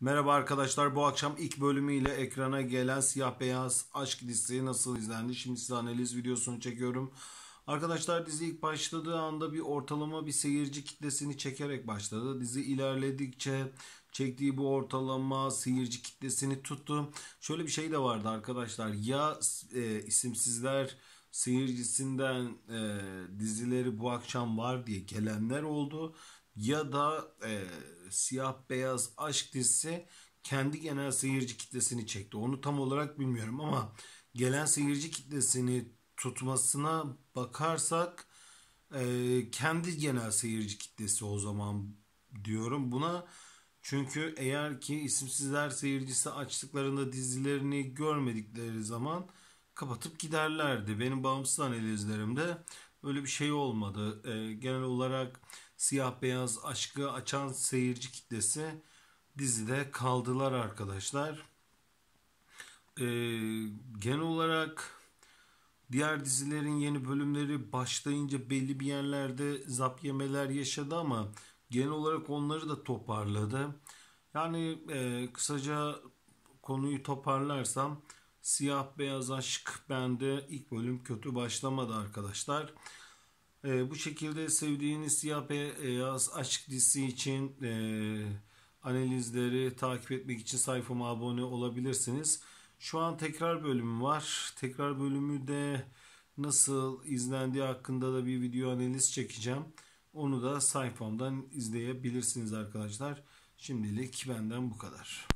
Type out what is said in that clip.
Merhaba arkadaşlar, bu akşam ilk bölümüyle ekrana gelen Siyah Beyaz Aşk dizisi nasıl izlendi? Şimdi size analiz videosunu çekiyorum. Arkadaşlar, dizi ilk başladığı anda bir ortalama bir seyirci kitlesini çekerek başladı. Dizi ilerledikçe çektiği bu ortalama seyirci kitlesini tuttu. Şöyle bir şey de vardı arkadaşlar. Ya isimsizler seyircisinden dizileri bu akşam var diye gelenler oldu, ya da Siyah Beyaz Aşk dizisi kendi genel seyirci kitlesini çekti. Onu tam olarak bilmiyorum ama gelen seyirci kitlesini tutmasına bakarsak kendi genel seyirci kitlesi o zaman diyorum buna. Çünkü eğer ki isimsizler seyircisi açtıklarında dizilerini görmedikleri zaman kapatıp giderlerdi. Benim bağımsız analizlerimde öyle bir şey olmadı. Genel olarak Siyah Beyaz Aşkı açan seyirci kitlesi dizide kaldılar arkadaşlar. Ee, Genel olarak diğer dizilerin yeni bölümleri başlayınca belli bir yerlerde zap yemeler yaşadı ama genel olarak onları da toparladı. Yani kısaca konuyu toparlarsam Siyah Beyaz Aşk bende ilk bölüm kötü başlamadı arkadaşlar. Bu şekilde sevdiğiniz Siyah Beyaz Aşk dizisi için analizleri takip etmek için sayfama abone olabilirsiniz. Şu an tekrar bölümü var. Tekrar bölümü de nasıl izlendiği hakkında da bir video analiz çekeceğim. Onu da sayfamdan izleyebilirsiniz arkadaşlar. Şimdilik benden bu kadar.